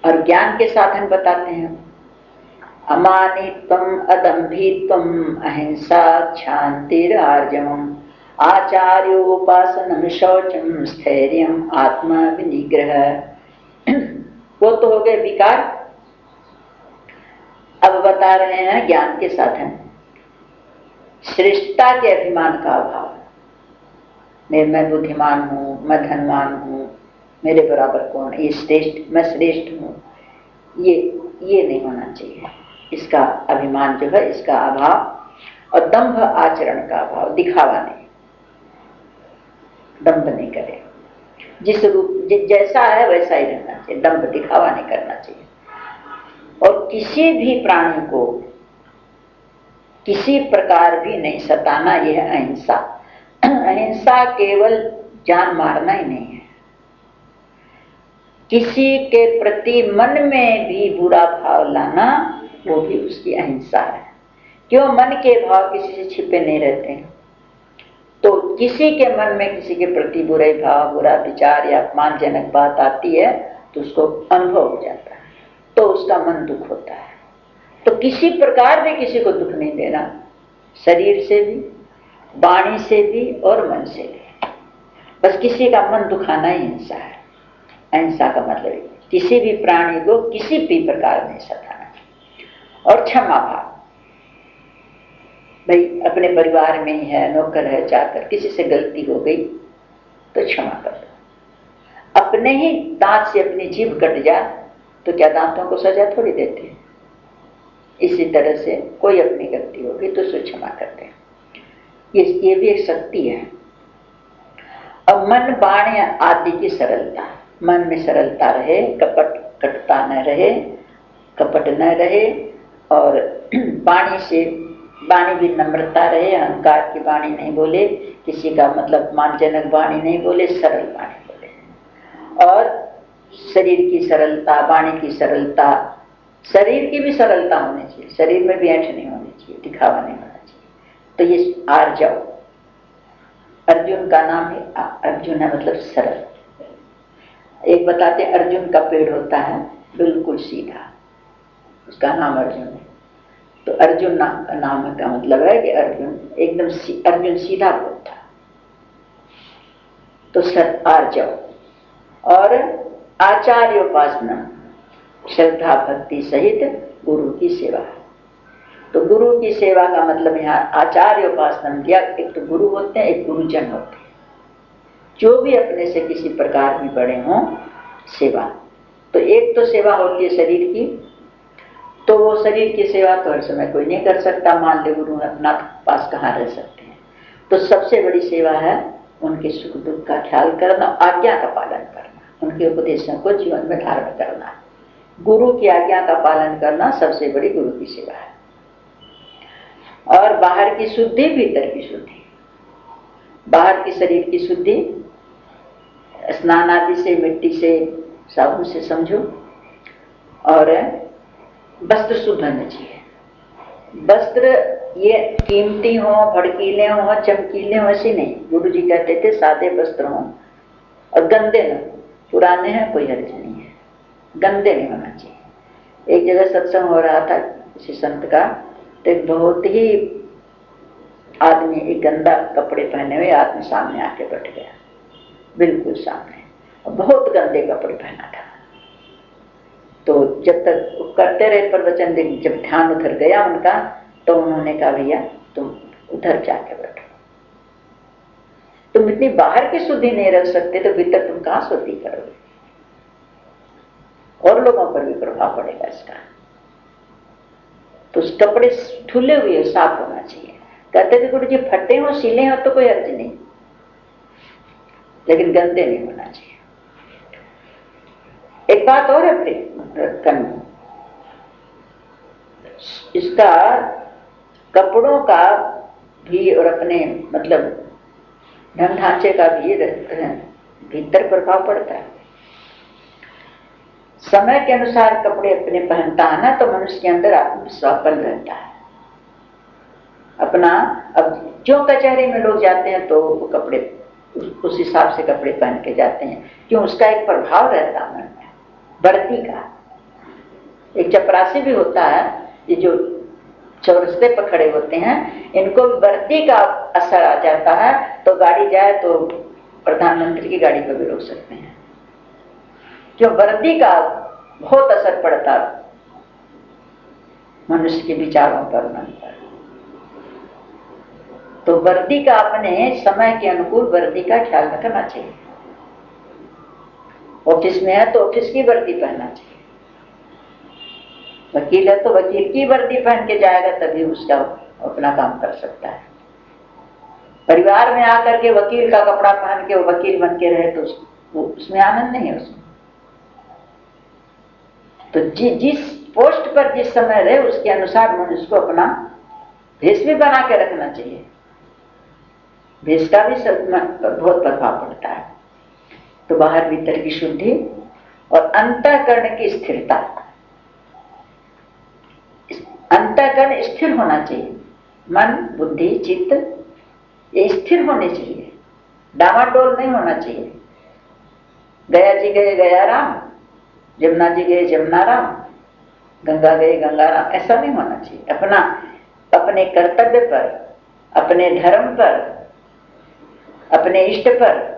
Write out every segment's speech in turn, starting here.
और ज्ञान के साधन बताते हैं, अमानित्वम अदम्भित्वम अहिंसा क्षांतिर आर्जवम आचार्योपासनम शौचम स्थैर्यम आत्मा विनिग्रह। वो तो हो गए विकार। अब बता रहे हैं ज्ञान के साधन। श्रेष्ठता के अभिमान का अभाव, मैं बुद्धिमान हूं, मैं धनवान हूं, मेरे बराबर कौन, ये श्रेष्ठ, मैं श्रेष्ठ हूं, ये नहीं होना चाहिए। इसका अभिमान जो है, इसका अभाव। और दंभ आचरण का अभाव, दिखावा नहीं, दंभ नहीं करे, जिस रूप जैसा है वैसा ही रहना चाहिए, दंभ दिखावा नहीं करना चाहिए। और किसी भी प्राणी को किसी प्रकार भी नहीं सताना, यह अहिंसा। अहिंसा केवल जान मारना ही नहीं है, किसी के प्रति मन में भी बुरा भाव लाना, वो भी उसकी अहिंसा है। क्यों? मन के भाव किसी से छिपे नहीं रहते हैं। तो किसी के मन में किसी के प्रति बुरे भाव, बुरा विचार या अपमानजनक बात आती है तो उसको अनुभव हो जाता है, तो उसका मन दुख होता है। तो किसी प्रकार भी किसी को दुख नहीं देना, शरीर से भी, वाणी से भी और मन से भी। बस किसी का मन दुखाना ही हिंसा है। अहिंसा का मतलब किसी भी प्राणी को किसी भी प्रकार नहीं सताना। और क्षमा भाव, भाई अपने परिवार में ही है, नौकर है, चाकर, किसी से गलती हो गई तो क्षमा कर दो। अपने ही दांत से अपनी जीभ कट जाए तो क्या दांतों को सजा थोड़ी देते हैं? इसी तरह से कोई अपनी गलती होगी तो उसे क्षमा करते हैं। ये भी एक शक्ति है। अब मन बाण आदि की सरलता, मन में सरलता रहे, कपट कटता न रहे, कपट न रहे, और वाणी से, वाणी भी नम्रता रहे, अहंकार की वाणी नहीं बोले, किसी का मतलब मानजनक वाणी नहीं बोले, सरल वाणी बोले। और शरीर की सरलता, वाणी की सरलता, शरीर की भी सरलता होनी चाहिए, शरीर में भी ऐंठ नहीं होनी चाहिए, दिखावा नहीं होना चाहिए। तो ये आर्जव, अर्जुन का नाम है, अर्जुन है मतलब सरल। एक बताते अर्जुन का पेड़ होता है बिल्कुल सीधा, उसका नाम अर्जुन है। तो अर्जुन नाम का मतलब है कि अर्जुन एकदम अर्जुन सीधा बोलता, तो सत आर्जव। और आचार्योपासना, श्रद्धा भक्ति सहित गुरु की सेवा। तो गुरु की सेवा का मतलब यहाँ आचार्योपासना दिया। एक तो गुरु होते हैं, एक गुरुजन होते हैं, जो भी अपने से किसी प्रकार भी बड़े हों, सेवा। तो एक तो सेवा होती है शरीर की, तो वो शरीर की सेवा तो हर समय कोई नहीं कर सकता, मान ले गुरु अपना पास कहाँ रह सकते हैं। तो सबसे बड़ी सेवा है उनके सुख दुख का ख्याल करना, आज्ञा का पालन करना, उनके उपदेशों को जीवन में धारण करना। गुरु की आज्ञा का पालन करना सबसे बड़ी गुरु की सेवा है। और बाहर की शुद्धि, भीतर की शुद्धि। बाहर की शरीर की शुद्धि स्नान आदि से, मिट्टी से, साबुन से समझो। और वस्त्र शुद्ध होने चाहिए। वस्त्र ये कीमती हो, भड़कीले हो, चमकीले हो, ऐसे नहीं। गुरु जी कहते थे सादे वस्त्र हो और गंदे न, पुराने हैं कोई हर्ज नहीं है, गंदे नहीं होना चाहिए। एक जगह सत्संग हो रहा था किसी संत का, तो एक बहुत ही आदमी, एक गंदा कपड़े पहने हुए आदमी सामने आके बैठ गया, बिल्कुल सामने, और बहुत गंदे कपड़े पहना था। तो जब तक करते रहे प्रवचन, जब ध्यान उधर गया उनका, तो उन्होंने कहा भैया तुम उधर जाके बैठो, तुम इतनी बाहर की शुद्धि नहीं रख सकते तो भीतर तुम कहां शुद्धि करोगे? और लोगों पर भी प्रभाव पड़ेगा इसका। तो उस कपड़े धुले हुए साफ होना चाहिए। कहते थे गुरु जी फटे हो, सीले हो तो कोई अर्ज नहीं, लेकिन गंदे नहीं होना चाहिए। एक बात और है करनी, इसका कपड़ों का भी और अपने मतलब ढंग ढांचे का भी भीतर प्रभाव पड़ता है। समय के अनुसार कपड़े अपने पहनता है ना, तो मनुष्य के अंदर आत्मविश्वास बल रहता है अपना। अब जो कचहरी में लोग जाते हैं तो वो कपड़े उस हिसाब से कपड़े पहन के जाते हैं, क्यों? उसका एक प्रभाव रहता है मन में, बढ़ती का। एक चपरासी भी होता है, ये जो चौरस्ते पर खड़े होते हैं, इनको वर्दी का असर आ जाता है तो गाड़ी जाए तो प्रधानमंत्री की गाड़ी पर भी रोक सकते हैं। जो वर्दी का बहुत असर पड़ता मनुष्य के विचारों पर, मन पर। तो वर्दी का अपने समय के अनुकूल वर्दी का ख्याल रखना चाहिए। ऑफिस में है तो ऑफिस की वर्दी पहनना चाहिए, वकील है तो वकील की वर्दी पहन के जाएगा तभी उसका अपना काम कर सकता है। परिवार में आकर के वकील का कपड़ा पहन के वो वकील बन के रहे तो उसमें आनंद नहीं है उसमें। तो जिस पोस्ट पर जिस समय रहे उसके अनुसार मनुष्य को अपना भेष भी बना के रखना चाहिए। भेष का भी बहुत प्रभाव पड़ता है। तो बाहर भीतर की शुद्धि और अंतःकरण की स्थिरता। अंतःकरण स्थिर होना चाहिए, मन बुद्धि चित्त ये स्थिर होने चाहिए, डामाडोल नहीं होना चाहिए। गया जी गए गया राम, जमुना जी गए जमुना राम, गंगा गए गंगा राम, ऐसा नहीं होना चाहिए। अपना अपने कर्तव्य पर, अपने धर्म पर, अपने इष्ट पर,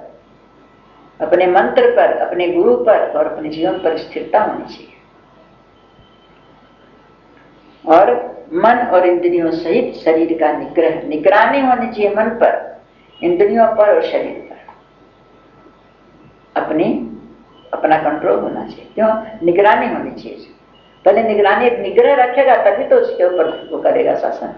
अपने मंत्र पर, अपने गुरु पर और अपने जीवन पर स्थिरता होनी चाहिए। और मन और इंद्रियों सहित शरीर का निग्रह, निगरानी होनी चाहिए मन पर, इंद्रियों पर और शरीर पर। अपना कंट्रोल होना चाहिए। क्यों? निगरानी होनी चाहिए। पहले निगरानी निग्रह रखेगा तभी तो उसके ऊपर वो करेगा शासन।